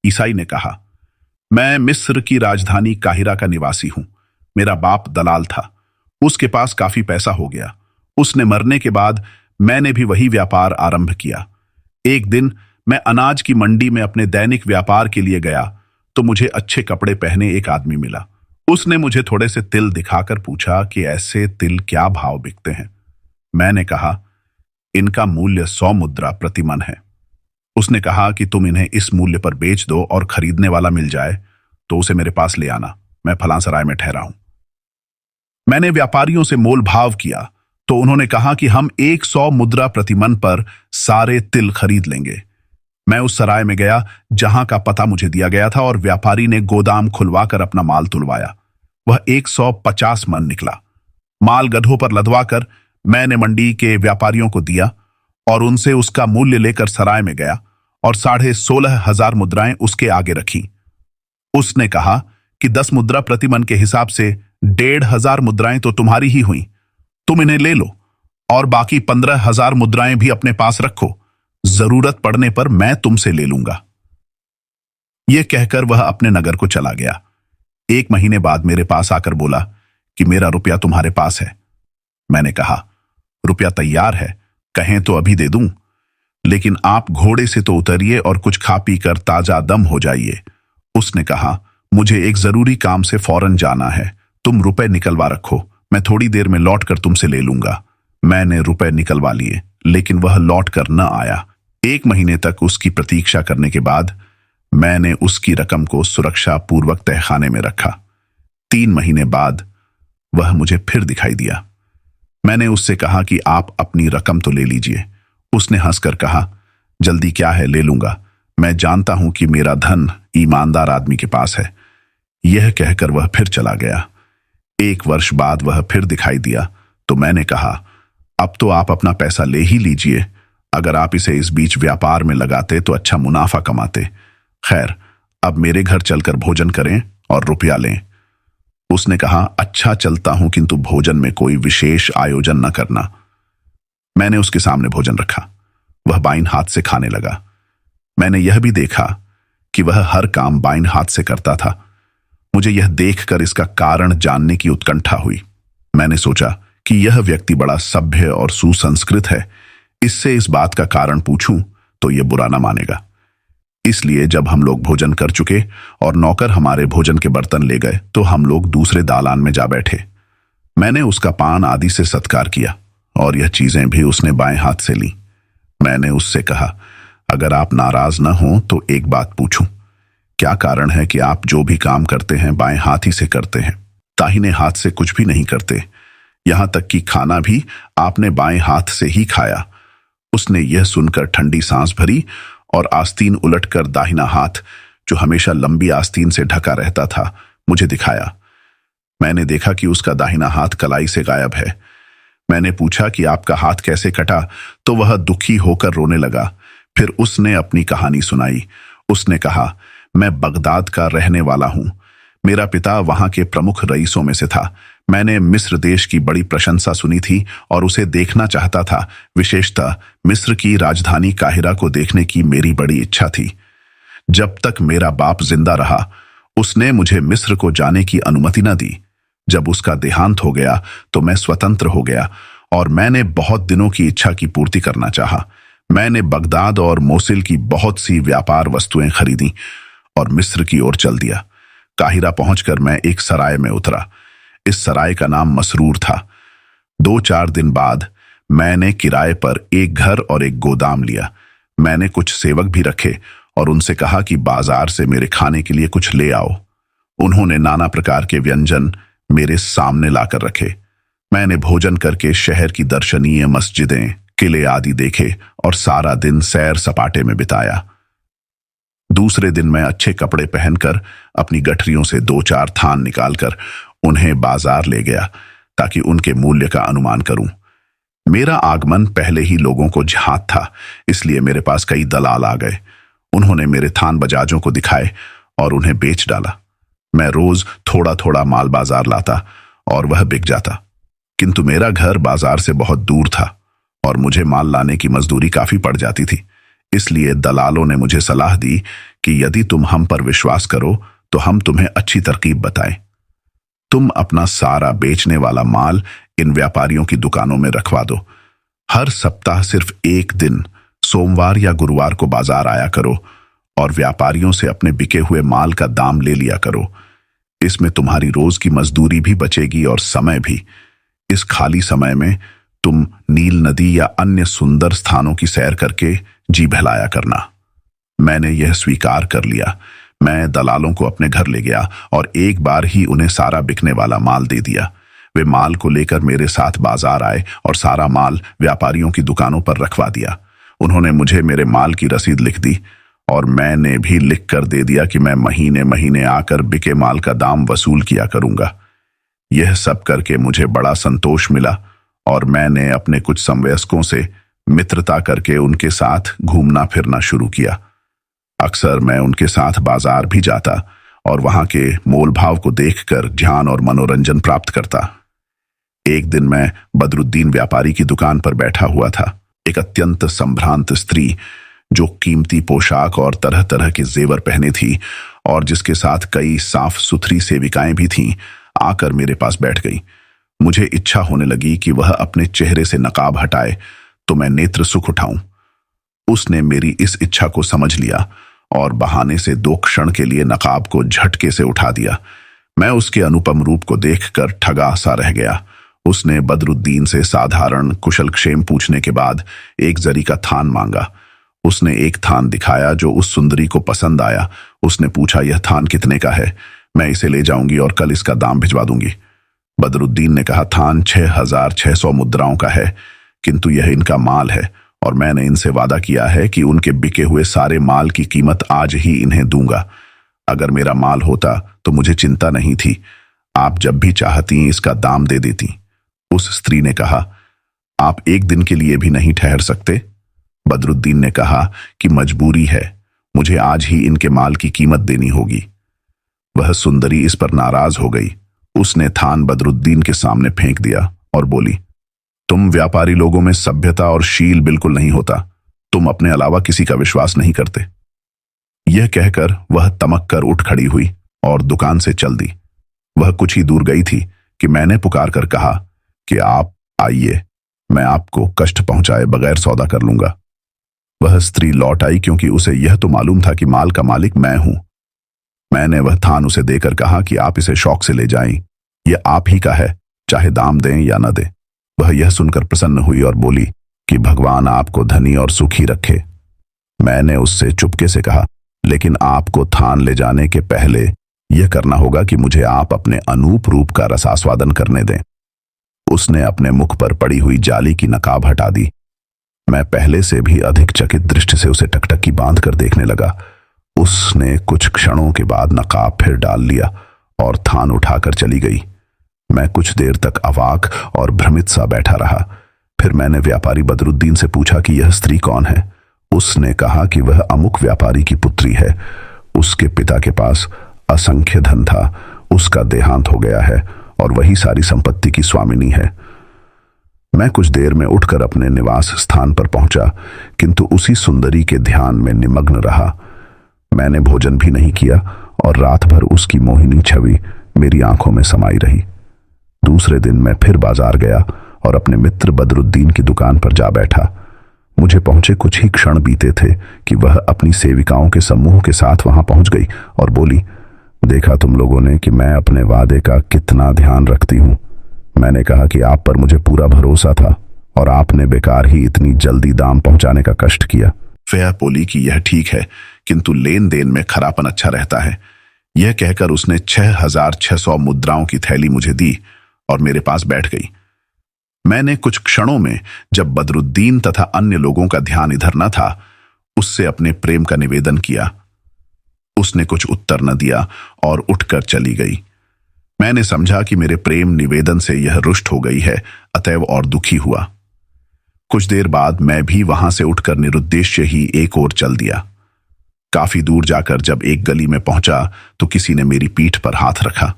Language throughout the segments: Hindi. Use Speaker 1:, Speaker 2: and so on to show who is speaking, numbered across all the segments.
Speaker 1: ईसाई ने कहा, मैं मिस्र की राजधानी काहिरा का निवासी हूं। मेरा बाप दलाल था। उसके पास काफी पैसा हो गया। उसने मरने के बाद मैंने भी वही व्यापार आरंभ किया। एक दिन मैं अनाज की मंडी में अपने दैनिक व्यापार के लिए गया तो मुझे अच्छे कपड़े पहने एक आदमी मिला। उसने मुझे थोड़े से तिल दिखाकर पूछा कि ऐसे तिल क्या भाव बिकते हैं। मैंने कहा, इनका मूल्य 100 मुद्रा प्रति मन है। उसने कहा कि तुम इन्हें इस मूल्य पर बेच दो और खरीदने वाला मिल जाए तो उसे मेरे पास ले आना। मैं फलां सराय में ठहरा हूं। मैंने व्यापारियों से मोल भाव किया तो उन्होंने कहा कि हम 100 मुद्रा प्रति मन पर सारे तिल खरीद लेंगे। मैं उस सराय में गया जहां का पता मुझे दिया गया था और व्यापारी ने गोदाम खुलवाकर अपना माल तुलवाया। वह 150 मन निकला। माल गधों पर लदवाकर मैंने मंडी के व्यापारियों को दिया और उनसे उसका मूल्य लेकर सराय में गया और 16,500 मुद्राएं उसके आगे रखी। उसने कहा कि 10 मुद्रा प्रति मन के हिसाब से 1,500 मुद्राएं तो तुम्हारी ही हुई। तुम इन्हें ले लो और बाकी 15,000 मुद्राएं भी अपने पास रखो। जरूरत पड़ने पर मैं तुमसे ले लूंगा। यह कहकर वह अपने नगर को चला गया। 1 महीने बाद मेरे पास आकर बोला कि मेरा रुपया तुम्हारे पास है। मैंने कहा, रुपया तैयार है, कहें तो अभी दे दूं, लेकिन आप घोड़े से तो उतरिए और कुछ खा पी कर ताजा दम हो जाइए। उसने कहा, मुझे एक जरूरी काम से फौरन जाना है, तुम रुपए निकलवा रखो, मैं थोड़ी देर में लौट कर तुमसे ले लूंगा। मैंने रुपए निकलवा लिए, लेकिन वह लौट कर न आया। 1 महीने तक उसकी प्रतीक्षा करने के बाद मैंने उसकी रकम को सुरक्षा पूर्वक तहखाने में रखा। 3 महीने बाद वह मुझे फिर दिखाई दिया। मैंने उससे कहा कि आप अपनी रकम तो ले लीजिए। उसने हंसकर कहा, जल्दी क्या है, ले लूंगा। मैं जानता हूं कि मेरा धन ईमानदार आदमी के पास है। यह कहकर वह फिर चला गया। 1 वर्ष बाद वह फिर दिखाई दिया तो मैंने कहा, अब तो आप अपना पैसा ले ही लीजिए। अगर आप इसे इस बीच व्यापार में लगाते तो अच्छा मुनाफा कमाते। खैर, अब मेरे घर चलकर भोजन करें और रुपया लें। उसने कहा, अच्छा चलता हूं, किंतु भोजन में कोई विशेष आयोजन न करना। मैंने उसके सामने भोजन रखा। वह बाईं हाथ से खाने लगा। मैंने यह भी देखा कि वह हर काम बाईं हाथ से करता था। मुझे यह देखकर इसका कारण जानने की उत्कंठा हुई। मैंने सोचा कि यह व्यक्ति बड़ा सभ्य और सुसंस्कृत है। इससे इस बात का कारण पूछूं तो यह बुरा ना मानेगा। इसलिए जब हम लोग भोजन कर चुके और नौकर हमारे भोजन के बर्तन ले गए तो हम लोग दूसरे दालान में जा बैठे। मैंने उसका पान आदि से सत्कार किया और यह चीजें भी उसने बाएं हाथ से ली। मैंने उससे कहा, अगर आप नाराज न हो तो एक बात पूछूं, क्या कारण है कि आप जो भी काम करते हैं बाएं हाथ ही से करते हैं, दाहिने हाथ से कुछ भी नहीं करते? यहां तक कि खाना भी आपने बाएं हाथ से ही खाया। उसने यह सुनकर ठंडी सांस भरी और आस्तीन उलटकर दाहिना हाथ, जो हमेशा लंबी आस्तीन से ढका रहता था, मुझे दिखाया। मैंने देखा कि उसका दाहिना हाथ कलाई से गायब है। मैंने पूछा कि आपका हाथ कैसे कटा, तो वह दुखी होकर रोने लगा। फिर उसने अपनी कहानी सुनाई। उसने कहा, मैं बगदाद का रहने वाला हूं। मेरा पिता वहां के प्रमुख रईसों में से था। मैंने मिस्र देश की बड़ी प्रशंसा सुनी थी और उसे देखना चाहता था। विशेषतः मिस्र की राजधानी काहिरा को देखने की मेरी बड़ी इच्छा थी। जब तक मेरा बाप जिंदा रहा उसने मुझे मिस्र को जाने की अनुमति न दी। जब उसका देहांत हो गया तो मैं स्वतंत्र हो गया और मैंने बहुत दिनों की इच्छा की पूर्ति करना चाहा। मैंने बगदाद और मोसिल की बहुत सी व्यापार वस्तुएं खरीदी और मिस्र की ओर चल दिया। काहिरा पहुंचकर मैं एक सराय में उतरा। इस सराय का नाम मसरूर था। 2-4 दिन बाद मैंने किराए पर एक घर और एक गोदाम लिया। मैंने कुछ सेवक भी रखे और उनसे कहा कि बाजार से मेरे खाने के लिए कुछ ले आओ। उन्होंने नाना प्रकार के व्यंजन मेरे सामने लाकर रखे। मैंने भोजन करके शहर की दर्शनीय मस्जिदें, किले आदि देखे और सारा दिन सैर सपाटे में बिताया। दूसरे दिन मैं अच्छे कपड़े पहनकर अपनी गठरियों से 2-4 थान निकालकर उन्हें बाजार ले गया ताकि उनके मूल्य का अनुमान करूं। मेरा आगमन पहले ही लोगों को झांक था, इसलिए मेरे पास कई दलाल आ गए। उन्होंने मेरे थान बजाजों को दिखाए और उन्हें बेच डाला। मैं रोज थोड़ा थोड़ा माल बाजार लाता और वह बिक जाता, किंतु मेरा घर बाजार से बहुत दूर था और मुझे माल लाने की मजदूरी काफी पड़ जाती थी। इसलिए दलालों ने मुझे सलाह दी कि यदि तुम हम पर विश्वास करो तो हम तुम्हें अच्छी तरकीब बताएं। तुम अपना सारा बेचने वाला माल इन व्यापारियों की दुकानों में रखवा दो। हर सप्ताह सिर्फ एक दिन, सोमवार या गुरुवार को बाजार आया करो और व्यापारियों से अपने बिके हुए माल का दाम ले लिया करो। इसमें तुम्हारी रोज की मजदूरी भी बचेगी और समय भी। इस खाली समय में तुम नील नदी या अन्य सुंदर स्थानों की सैर करके जी बहलाया करना। मैंने यह स्वीकार कर लिया। मैं दलालों को अपने घर ले गया और एक बार ही उन्हें सारा बिकने वाला माल दे दिया। वे माल को लेकर मेरे साथ बाजार आए और सारा माल व्यापारियों की दुकानों पर रखवा दिया। उन्होंने मुझे मेरे माल की रसीद लिख दी और मैंने भी लिख कर दे दिया कि मैं महीने महीने आकर बिके माल का दाम वसूल किया करूंगा। यह सब करके मुझे बड़ा संतोष मिला और मैंने अपने कुछ समवयस्कों से मित्रता करके उनके साथ घूमना फिरना शुरू किया। अक्सर मैं उनके साथ बाजार भी जाता और वहां के मोल भाव को देखकर ध्यान और मनोरंजन प्राप्त करता। एक दिन मैं बदरुद्दीन व्यापारी की दुकान पर बैठा हुआ था। एक अत्यंत संभ्रांत स्त्री जो कीमती पोशाक और तरह तरह के जेवर पहने थी और जिसके साथ कई साफ सुथरी सेविकाएं भी थीं, आकर मेरे पास बैठ गई। मुझे इच्छा होने लगी कि वह अपने चेहरे से नकाब हटाए तो मैं नेत्र सुख उठाऊं। उसने मेरी इस इच्छा को समझ लिया और बहाने से 2 क्षण के लिए नकाब को झटके से उठा दिया। मैं उसके अनुपम रूप को देखकर ठगा सा रह गया। उसने बदरुद्दीन से साधारण कुशलक्षेम पूछने के बाद एक जरी का थान मांगा। उसने एक थान दिखाया जो उस सुंदरी को पसंद आया। उसने पूछा, यह थान कितने का है? मैं इसे ले जाऊंगी और कल इसका दाम भिजवा दूंगी। बदरुद्दीन ने कहा, थान 6,600 मुद्राओं का है, किंतु यह इनका माल है और मैंने इनसे वादा किया है कि उनके बिके हुए सारे माल की कीमत आज ही इन्हें दूंगा। अगर मेरा माल होता तो मुझे चिंता नहीं थी, आप जब भी चाहती इसका दाम दे देती। उस स्त्री ने कहा, आप एक दिन के लिए भी नहीं ठहर सकते? बदरुद्दीन ने कहा कि मजबूरी है, मुझे आज ही इनके माल की कीमत देनी होगी। वह सुंदरी इस पर नाराज हो गई। उसने थान बदरुद्दीन के सामने फेंक दिया और बोली, तुम व्यापारी लोगों में सभ्यता और शील बिल्कुल नहीं होता। तुम अपने अलावा किसी का विश्वास नहीं करते। यह कहकर वह तमक कर उठ खड़ी हुई और दुकान से चल दी। वह कुछ ही दूर गई थी कि मैंने पुकार कर कहा कि आप आइए, मैं आपको कष्ट पहुंचाए बगैर सौदा कर लूंगा। वह स्त्री लौट आई क्योंकि उसे यह तो मालूम था कि माल का मालिक मैं हूं। मैंने वह थान उसे देकर कहा कि आप इसे शौक से ले जाएं, यह आप ही का है, चाहे दाम दें या न दें। वह यह सुनकर प्रसन्न हुई और बोली कि भगवान आपको धनी और सुखी रखे। मैंने उससे चुपके से कहा, लेकिन आपको थान ले जाने के पहले यह करना होगा कि मुझे आप अपने अनूप रूप का रसास्वादन करने दें। उसने अपने मुख पर पड़ी हुई जाली की नकाब हटा दी। मैं पहले से भी अधिक चकित दृष्टि से उसे टकटकी बांध कर देखने लगा। उसने कुछ क्षणों के बाद नकाब फिर डाल लिया और थान उठाकर चली गई। मैं कुछ देर तक अवाक और भ्रमित सा बैठा रहा। फिर मैंने व्यापारी बदरुद्दीन से पूछा कि यह स्त्री कौन है। उसने कहा कि वह अमुक व्यापारी की पुत्री है। उसके पिता के पास असंख्य धन था, उसका देहांत हो गया है और वही सारी संपत्ति की स्वामिनी है। मैं कुछ देर में उठकर अपने निवास स्थान पर पहुंचा, किंतु उसी सुंदरी के ध्यान में निमग्न रहा। मैंने भोजन भी नहीं किया और रात भर उसकी मोहिनी छवि मेरी आंखों में समाई रही। दूसरे दिन मैं फिर बाजार गया और अपने मित्र बदरुद्दीन की दुकान पर जा बैठा। मुझे पहुंचे कुछ ही क्षण बीते थे कि वह अपनी सेविकाओं के समूह के साथ वहां पहुंच गई और बोली, देखा तुम लोगों ने कि मैं अपने वादे का कितना ध्यान रखती हूं। मैंने कहा कि आप पर मुझे पूरा भरोसा था और आपने बेकार ही इतनी जल्दी दाम पहुंचाने का कष्ट किया। वह बोली कि यह ठीक है, किंतु लेन देन में खरापन अच्छा रहता है। यह कहकर उसने 6,600 मुद्राओं की थैली मुझे दी और मेरे पास बैठ गई। मैंने कुछ क्षणों में, जब बदरुद्दीन तथा अन्य लोगों का ध्यान इधर न था, उससे अपने प्रेम का निवेदन किया। उसने कुछ उत्तर न दिया और उठकर चली गई। मैंने समझा कि मेरे प्रेम निवेदन से यह रुष्ट हो गई है, अतएव और दुखी हुआ। कुछ देर बाद मैं भी वहां से उठकर निरुद्देश्य ही एक ओर चल दिया। काफी दूर जाकर जब एक गली में पहुंचा तो किसी ने मेरी पीठ पर हाथ रखा।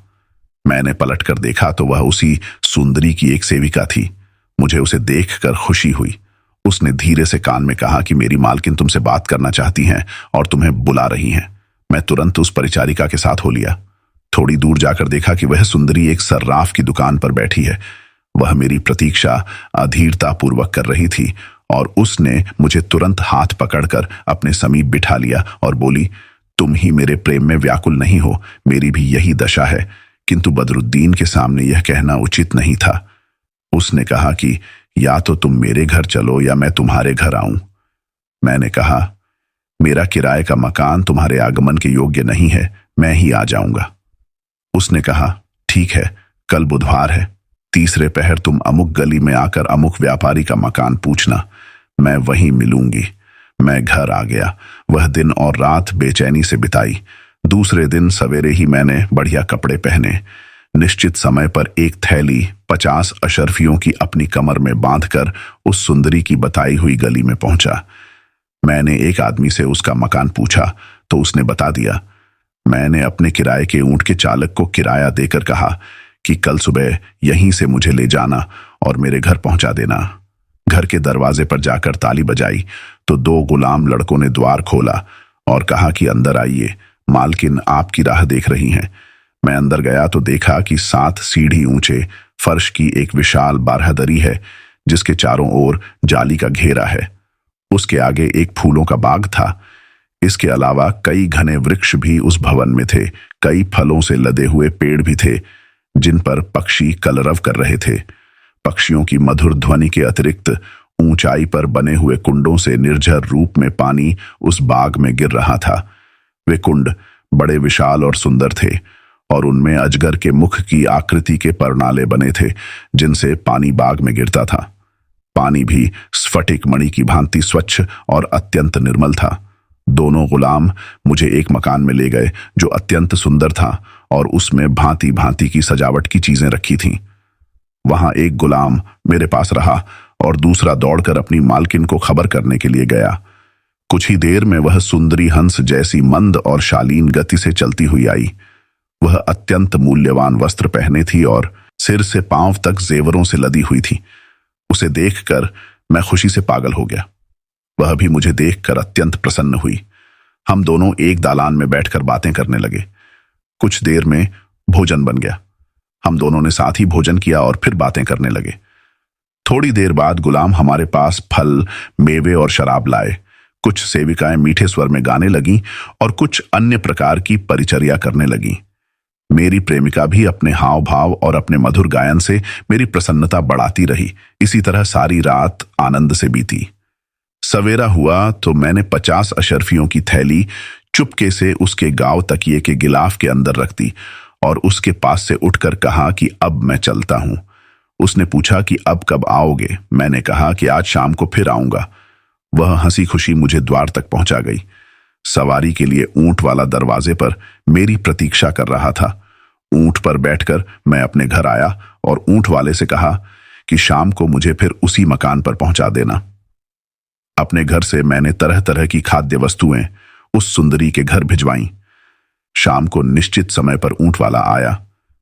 Speaker 1: मैंने पलटकर देखा तो वह उसी सुंदरी की एक सेविका थी। मुझे उसे देखकर खुशी हुई। उसने धीरे से कान में कहा कि मेरी मालकिन तुमसे बात करना चाहती हैं और तुम्हें बुला रही हैं। मैं तुरंत उस परिचारिका के साथ हो लिया। थोड़ी दूर जाकर देखा कि वह सुंदरी एक सर्राफ की दुकान पर बैठी है। वह मेरी प्रतीक्षा अधीरता पूर्वक कर रही थी और उसने मुझे तुरंत हाथ पकड़कर अपने समीप बिठा लिया और बोली, तुम ही मेरे प्रेम में व्याकुल नहीं हो, मेरी भी यही दशा है, किंतु बदरुद्दीन के सामने यह कहना उचित नहीं था। उसने कहा कि या तो तुम मेरे घर चलो या मैं तुम्हारे घर आऊं। मैंने कहा, मेरा किराए का मकान तुम्हारे आगमन के योग्य नहीं है, मैं ही आ जाऊंगा। उसने कहा, ठीक है, कल बुधवार है, तीसरे पहर तुम अमुक गली में आकर अमुक व्यापारी का मकान पूछना, मैं वहीं मिलूंगी। मैं घर आ गया। वह दिन और रात बेचैनी से बिताई। दूसरे दिन सवेरे ही मैंने बढ़िया कपड़े पहने, निश्चित समय पर एक थैली 50 अशर्फियों की अपनी कमर में बांधकर उस सुंदरी की बताई हुई गली में पहुंचा। मैंने एक आदमी से उसका मकान पूछा तो उसने बता दिया। मैंने अपने किराए के ऊंट के चालक को किराया देकर कहा कि कल सुबह यहीं से मुझे ले जाना और मेरे घर पहुंचा देना। घर के दरवाजे पर जाकर ताली बजाई तो 2 गुलाम लड़कों ने द्वार खोला और कहा कि अंदर आइए, मालकिन आपकी राह देख रही हैं। मैं अंदर गया तो देखा कि 7 सीढ़ी ऊंचे फर्श की एक विशाल बारहदरी है जिसके चारों ओर जाली का घेरा है। उसके आगे एक फूलों का बाग था। इसके अलावा कई घने वृक्ष भी उस भवन में थे। कई फलों से लदे हुए पेड़ भी थे जिन पर पक्षी कलरव कर रहे थे। पक्षियों की मधुर ध्वनि के अतिरिक्त ऊंचाई पर बने हुए कुंडों से निर्झर रूप में पानी उस बाग में गिर रहा था। वे कुंड बड़े विशाल और सुंदर थे और उनमें अजगर के मुख की आकृति के परनाले बने थे जिनसे पानी बाग में गिरता था। पानी भी स्फटिक मणि की भांति स्वच्छ और अत्यंत निर्मल था। दोनों गुलाम मुझे एक मकान में ले गए जो अत्यंत सुंदर था और उसमें भांति भांति की सजावट की चीजें रखी थीं। वहां एक गुलाम मेरे पास रहा और दूसरा दौड़कर अपनी मालकिन को खबर करने के लिए गया। कुछ ही देर में वह सुंदरी हंस जैसी मंद और शालीन गति से चलती हुई आई। वह अत्यंत मूल्यवान वस्त्र पहने थी और सिर से पांव तक जेवरों से लदी हुई थी। उसे देखकर मैं खुशी से पागल हो गया। वह भी मुझे देखकर अत्यंत प्रसन्न हुई। हम दोनों एक दालान में बैठकर बातें करने लगे। कुछ देर में भोजन बन गया। हम दोनों ने साथ ही भोजन किया और फिर बातें करने लगे। थोड़ी देर बाद गुलाम हमारे पास फल, मेवे और शराब लाए। कुछ सेविकाएं मीठे स्वर में गाने लगीं और कुछ अन्य प्रकार की परिचर्या करने लगीं। मेरी प्रेमिका भी अपने हाव भाव और अपने मधुर गायन से मेरी प्रसन्नता बढ़ाती रही। इसी तरह सारी रात आनंद से बीती। सवेरा हुआ तो मैंने 50 अशर्फियों की थैली चुपके से उसके गांव तकिए के गिलाफ के अंदर रख दी और उसके पास से उठकर कहा कि अब मैं चलता हूं। उसने पूछा कि अब कब आओगे? मैंने कहा कि आज शाम को फिर आऊंगा। वह हंसी खुशी मुझे द्वार तक पहुंचा गई। सवारी के लिए ऊंट वाला दरवाजे पर मेरी प्रतीक्षा कर रहा था। ऊंट पर बैठकर मैं अपने घर आया और ऊंट वाले से कहा कि शाम को मुझे फिर उसी मकान पर पहुंचा देना। अपने घर से मैंने तरह तरह की खाद्य वस्तुएं उस सुंदरी के घर भिजवाईं। शाम को निश्चित समय पर ऊंट वाला आया।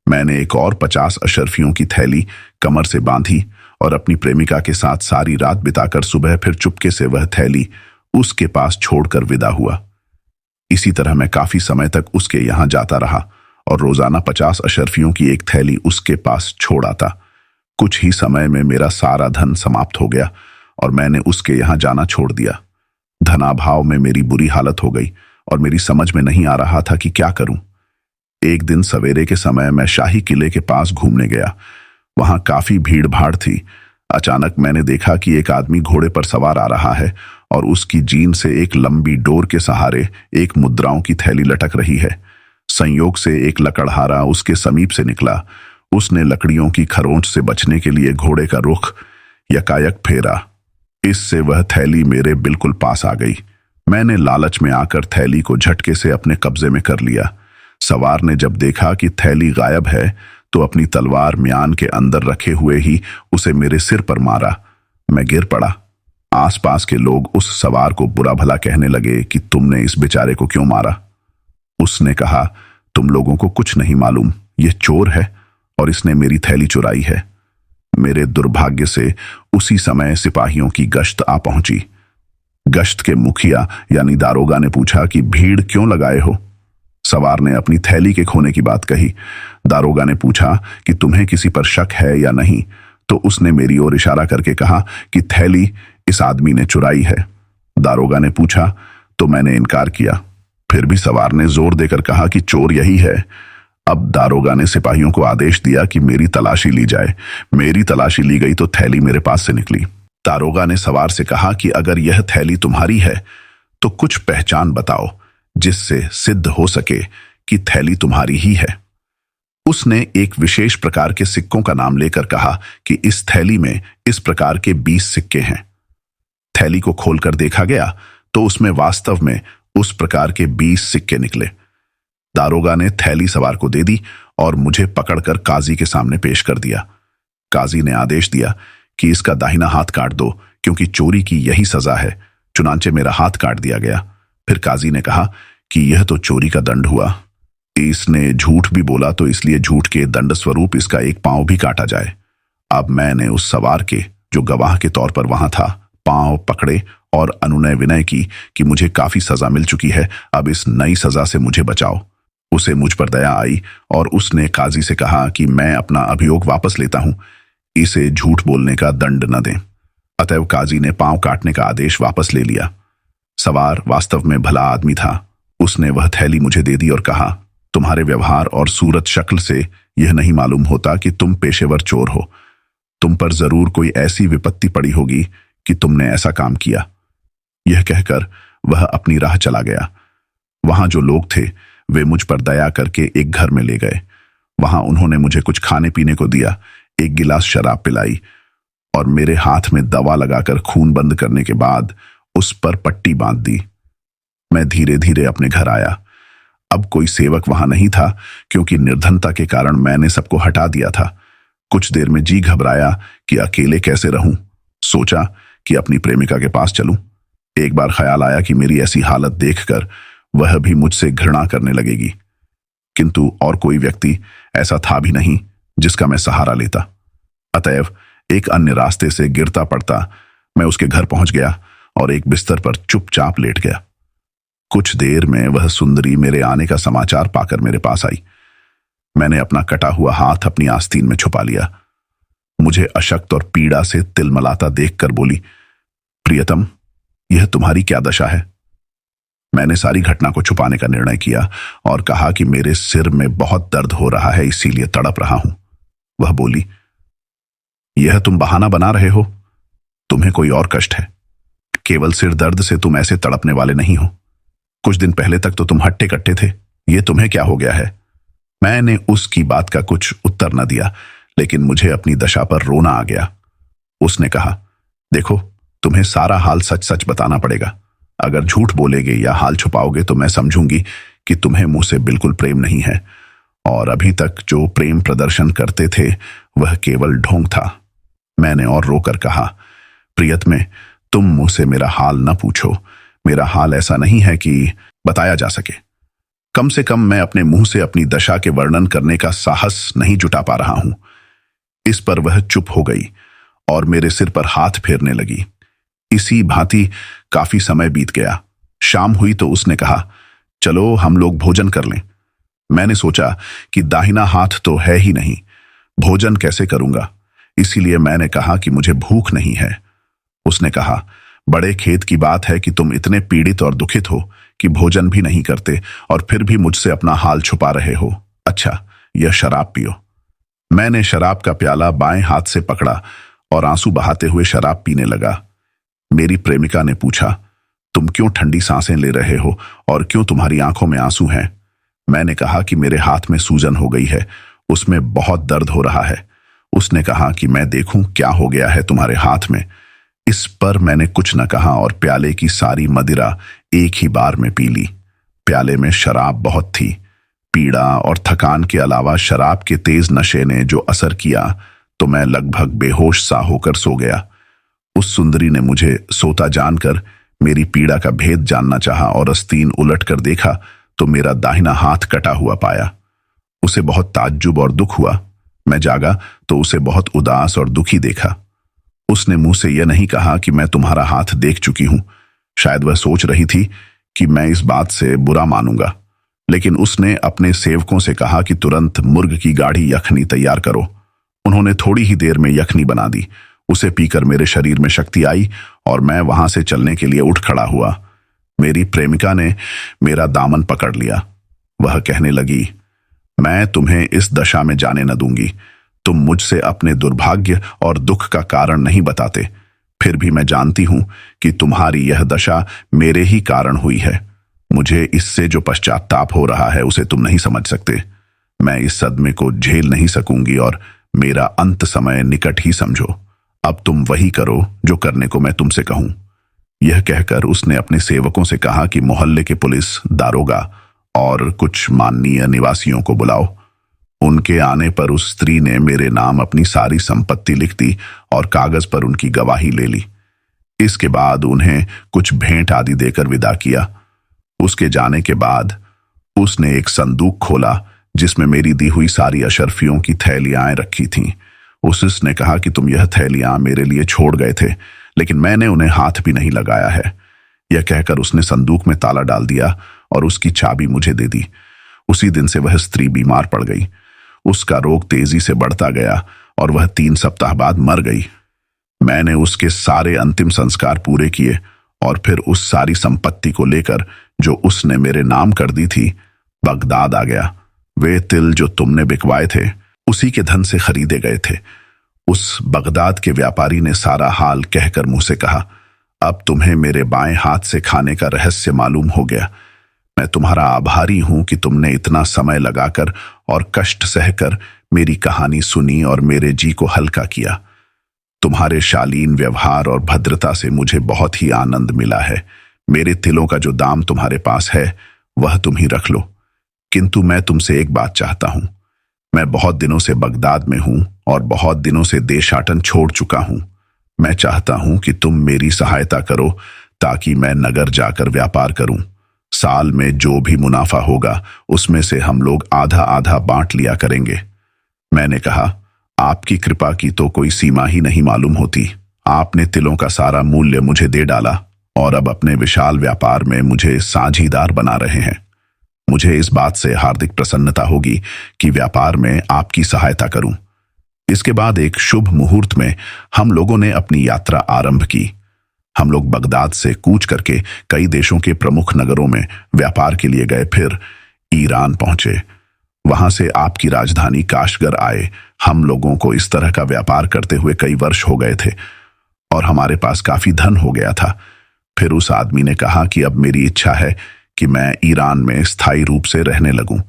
Speaker 1: मैंने एक और 50 अशर्फियों की थैली कमर से बांधी और अपनी प्रेमिका के साथ सारी रात बिताकर सुबह फिर चुपके से वह थैली उसके पास छोड़कर विदा हुआ। इसी तरह मैं काफी समय तक उसके यहां जाता रहा और रोजाना 50 अशर्फियों की एक थैली उसके पास छोड़ आता। कुछ ही समय में मेरा सारा धन समाप्त हो गया और मैंने उसके यहां जाना छोड़ दिया। धनाभाव में मेरी बुरी हालत हो गई और मेरी समझ में नहीं आ रहा था कि क्या करूं। एक दिन सवेरे के समय मैं शाही किले के पास घूमने गया। वहां काफी भीड़ भाड़ थी। अचानक मैंने देखा कि एक आदमी घोड़े पर सवार आ रहा है और उसकी जीन से एक लंबी डोर के सहारे एक मुद्राओं की थैली लटक रही है। संयोग से एक लकड़हारा उसके समीप से निकला। उसने लकड़ियों की खरोंच से बचने के लिए घोड़े का रुख यकायक फेरा। इससे वह थैली मेरे बिल्कुल पास आ गई। मैंने लालच में आकर थैली को झटके से अपने कब्जे में कर लिया। सवार ने जब देखा कि थैली गायब है तो अपनी तलवार म्यान के अंदर रखे हुए ही उसे मेरे सिर पर मारा। मैं गिर पड़ा। आसपास के लोग उस सवार को बुरा भला कहने लगे कि तुमने इस बेचारे को क्यों मारा। उसने कहा, तुम लोगों को कुछ नहीं मालूम, यह चोर है और इसने मेरी थैली चुराई है। मेरे दुर्भाग्य से उसी समय सिपाहियों की गश्त आ पहुंची। गश्त के मुखिया यानी दारोगा ने पूछा कि भीड़ क्यों लगाए हो? सवार ने अपनी थैली के खोने की बात कही। दारोगा ने पूछा कि तुम्हें किसी पर शक है या नहीं, तो उसने मेरी ओर इशारा करके कहा कि थैली इस आदमी ने चुराई है। दारोगा ने पूछा तो मैंने इनकार किया। फिर भी सवार ने जोर देकर कहा कि चोर यही है। अब दारोगा ने सिपाहियों को आदेश दिया कि मेरी तलाशी ली जाए। मेरी तलाशी ली गई तो थैली मेरे पास से निकली। दारोगा ने सवार से कहा कि अगर यह थैली तुम्हारी है तो कुछ पहचान बताओ जिससे सिद्ध हो सके कि थैली तुम्हारी ही है। उसने एक विशेष प्रकार के सिक्कों का नाम लेकर कहा कि इस थैली में इस प्रकार के 20 सिक्के हैं। थैली को खोलकर देखा गया तो उसमें वास्तव में उस प्रकार के 20 सिक्के निकले। दारोगा ने थैली सवार को दे दी और मुझे पकड़कर काजी के सामने पेश कर दिया। काजी ने आदेश दिया कि इसका दाहिना हाथ काट दो, क्योंकि चोरी की यही सजा है। चुनांचे मेरा हाथ काट दिया गया। फिर काजी ने कहा कि यह तो चोरी का दंड हुआ। इसने झूठ भी बोला तो इसलिए झूठ के दंड स्वरूप इसका एक पांव भी काटा जाए। अब मैंने उस सवार के, जो गवाह के तौर पर वहां था, पांव पकड़े और अनुनय विनय की कि मुझे काफी सजा मिल चुकी है, अब इस नई सजा से मुझे बचाओ। उसे मुझ पर दया आई और उसने काजी से कहा कि मैं अपना अभियोग वापस लेता हूं, इसे झूठ बोलने का दंड न दें। अतएव काजी ने पांव काटने का आदेश वापस ले लिया। सवार वास्तव में भला आदमी था। उसने वह थैली मुझे दे दी और कहा, तुम्हारे व्यवहार और सूरत शक्ल से यह नहीं मालूम होता कि तुम पेशेवर चोर हो। तुम पर जरूर कोई ऐसी विपत्ति पड़ी होगी कि तुमने ऐसा काम किया। यह कहकर वह अपनी राह चला गया। वहां जो लोग थे वे मुझ पर दया करके एक घर में ले गए। वहां उन्होंने मुझे कुछ खाने पीने को दिया, एक गिलास शराब पिलाई और मेरे हाथ में दवा लगाकर खून बंद करने के बाद उस पर पट्टी बांध दी। मैं धीरे धीरे अपने घर आया। अब कोई सेवक वहां नहीं था, क्योंकि निर्धनता के कारण मैंने सबको हटा दिया था। कुछ देर में जी घबराया कि अकेले कैसे रहूं। सोचा कि अपनी प्रेमिका के पास चलूं। एक बार ख्याल आया कि मेरी ऐसी हालत देखकर वह भी मुझसे घृणा करने लगेगी, किंतु और कोई व्यक्ति ऐसा था भी नहीं जिसका मैं सहारा लेता। अतएव एक अन्य रास्ते से गिरता पड़ता मैं उसके घर पहुंच गया और एक बिस्तर पर चुपचाप लेट गया। कुछ देर में वह सुंदरी मेरे आने का समाचार पाकर मेरे पास आई। मैंने अपना कटा हुआ हाथ अपनी आस्तीन में छुपा लिया। मुझे अशक्त और पीड़ा से तिलमलाता देखकर बोली, प्रियतम, यह तुम्हारी क्या दशा है? मैंने सारी घटना को छुपाने का निर्णय किया और कहा कि मेरे सिर में बहुत दर्द हो रहा है, इसीलिए तड़प रहा हूं। वह बोली, यह तुम बहाना बना रहे हो, तुम्हें कोई और कष्ट है। केवल सिर दर्द से तुम ऐसे तड़पने वाले नहीं हो। कुछ दिन पहले तक तो तुम हट्टे कट्टे थे, ये तुम्हें क्या हो गया है? मैंने उसकी बात का कुछ उत्तर न दिया, लेकिन मुझे अपनी दशा पर रोना आ गया। उसने कहा, देखो, तुम्हें सारा हाल सच सच बताना पड़ेगा। अगर झूठ बोलेगे या हाल छुपाओगे तो मैं समझूंगी कि तुम्हें मुझसे बिल्कुल प्रेम नहीं है, और अभी तक जो प्रेम प्रदर्शन करते थे वह केवल ढोंग था। मैंने और रोकर कहा, प्रियतमे, तुम मुझसे मेरा हाल न पूछो। मेरा हाल ऐसा नहीं है कि बताया जा सके। कम से कम मैं अपने मुंह से अपनी दशा के वर्णन करने का साहस नहीं जुटा पा रहा हूं। इस पर वह चुप हो गई और मेरे सिर पर हाथ फेरने लगी। इसी भांति काफी समय बीत गया। शाम हुई तो उसने कहा, चलो हम लोग भोजन कर लें। मैंने सोचा कि दाहिना हाथ तो है ही नहीं, भोजन कैसे करूंगा, इसीलिए मैंने कहा कि मुझे भूख नहीं है। उसने कहा, बड़े खेद की बात है कि तुम इतने पीड़ित और दुखित हो कि भोजन भी नहीं करते और फिर भी मुझसे अपना हाल छुपा रहे हो। अच्छा, यह शराब पियो। मैंने शराब का प्याला बाएं हाथ से पकड़ा और आंसू बहाते हुए शराब पीने लगा। मेरी प्रेमिका ने पूछा, तुम क्यों ठंडी सांसें ले रहे हो और क्यों तुम्हारी आंखों में आंसू हैं? मैंने कहा कि मेरे हाथ में सूजन हो गई है, उसमें बहुत दर्द हो रहा है। उसने कहा कि मैं देखूं क्या हो गया है तुम्हारे हाथ में। इस पर मैंने कुछ न कहा और प्याले की सारी मदिरा एक ही बार में पी ली। प्याले में शराब बहुत थी। पीड़ा और थकान के अलावा शराब के तेज नशे ने जो असर किया तो मैं लगभग बेहोश सा होकर सो गया। उस सुंदरी ने मुझे सोता जानकर मेरी पीड़ा का भेद जानना चाहा और आस्तीन उलट कर देखा तो मेरा दाहिना हाथ कटा हुआ पाया। उसे बहुत ताज्जुब और दुख हुआ। मैं जागा तो उसे बहुत उदास और दुखी देखा। उसने मुंह से यह नहीं कहा कि मैं तुम्हारा हाथ देख चुकी हूं। शायद वह सोच रही थी कि मैं इस बात से बुरा मानूंगा। लेकिन उसने अपने सेवकों से कहा कि तुरंत मुर्ग की गाढ़ी यखनी तैयार करो। उन्होंने थोड़ी ही देर में यखनी बना दी। उसे पीकर मेरे शरीर में शक्ति आई और मैं वहां से चलने के लिए उठ खड़ा हुआ। मेरी प्रेमिका ने मेरा दामन पकड़ लिया। वह कहने लगी, मैं तुम्हें इस दशा में जाने न दूंगी। तुम मुझसे अपने दुर्भाग्य और दुख का कारण नहीं बताते, फिर भी मैं जानती हूं कि तुम्हारी यह दशा मेरे ही कारण हुई है। मुझे इससे जो पश्चाताप हो रहा है उसे तुम नहीं समझ सकते। मैं इस सदमे को झेल नहीं सकूंगी और मेरा अंत समय निकट ही समझो। अब तुम वही करो जो करने को मैं तुमसे कहूं। यह कहकर उसने अपने सेवकों से कहा कि मोहल्ले के पुलिस दारोगा और कुछ माननीय निवासियों को बुलाओ। उनके आने पर उस स्त्री ने मेरे नाम अपनी सारी संपत्ति लिख दी और कागज पर उनकी गवाही ले ली। इसके बाद उन्हें कुछ भेंट आदि देकर विदा किया। उसके जाने के बाद उसने एक संदूक खोला जिसमें मेरी दी हुई सारी अशर्फियों की थैलियां रखी थीं। उसने कहा कि तुम यह थैलियां मेरे लिए छोड़ गए थे, लेकिन मैंने उन्हें हाथ भी नहीं लगाया है। यह कहकर उसने संदूक में ताला डाल दिया और उसकी चाबी मुझे दे दी। उसी दिन से वह स्त्री बीमार पड़ गई। उसका रोग तेजी से बढ़ता गया और वह 3 सप्ताह बाद मर गई। मैंने उसके सारे अंतिम संस्कार पूरे किए और फिर उस सारी संपत्ति को लेकर जो उसने मेरे नाम कर दी थी, बगदाद आ गया। वे तिल जो तुमने बिकवाए थे उसी के धन से खरीदे गए थे। उस बगदाद के व्यापारी ने सारा हाल कहकर मुंह से कहा, अब तुम्हें मेरे बाएं हाथ से खाने का रहस्य मालूम हो गया। मैं तुम्हारा आभारी हूं कि तुमने इतना समय लगाकर और कष्ट सहकर मेरी कहानी सुनी और मेरे जी को हल्का किया। तुम्हारे शालीन व्यवहार और भद्रता से मुझे बहुत ही आनंद मिला है। मेरे तिलों का जो दाम तुम्हारे पास है वह तुम ही रख लो। किंतु मैं तुमसे एक बात चाहता हूं। मैं बहुत दिनों से बगदाद में हूं और बहुत दिनों से देशाटन छोड़ चुका हूं। मैं चाहता हूं कि तुम मेरी सहायता करो ताकि मैं नगर जाकर व्यापार करूं। साल में जो भी मुनाफा होगा उसमें से हम लोग आधा आधा बांट लिया करेंगे। मैंने कहा, आपकी कृपा की तो कोई सीमा ही नहीं मालूम होती। आपने तिलों का सारा मूल्य मुझे दे डाला और अब अपने विशाल व्यापार में मुझे साझीदार बना रहे हैं। मुझे इस बात से हार्दिक प्रसन्नता होगी कि व्यापार में आपकी सहायता करूं। इसके बाद एक शुभ मुहूर्त में हम लोगों ने अपनी यात्रा आरंभ की। हम लोग बगदाद से कूच करके कई देशों के प्रमुख नगरों में व्यापार के लिए गए, फिर ईरान पहुंचे। वहां से आपकी राजधानी काशगर आए। हम लोगों को इस तरह का व्यापार करते हुए कई वर्ष हो गए थे और हमारे पास काफी धन हो गया था। फिर उस आदमी ने कहा कि अब मेरी इच्छा है कि मैं ईरान में स्थायी रूप से रहने लगूं।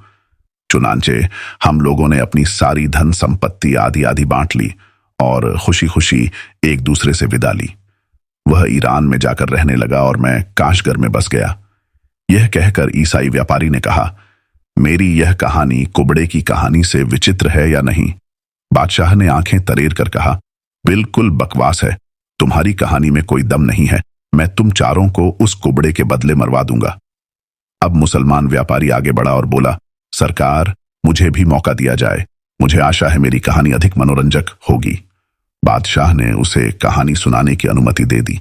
Speaker 1: चुनांचे हम लोगों ने अपनी सारी धन संपत्ति आदि आदि बांट ली और खुशी खुशी एक दूसरे से विदा ली। वह ईरान में जाकर रहने लगा और मैं काशगर में बस गया। यह कहकर ईसाई व्यापारी ने कहा, मेरी यह कहानी कुबड़े की कहानी से विचित्र है या नहीं? बादशाह ने आंखें तरेर कर कहा, बिल्कुल बकवास है। तुम्हारी कहानी में कोई दम नहीं है। मैं तुम चारों को उस कुबड़े के बदले मरवा दूंगा। अब मुसलमान व्यापारी आगे बढ़ा और बोला, सरकार, मुझे भी मौका दिया जाए। मुझे आशा है मेरी कहानी अधिक मनोरंजक होगी। बादशाह ने उसे कहानी सुनाने की अनुमति दे दी।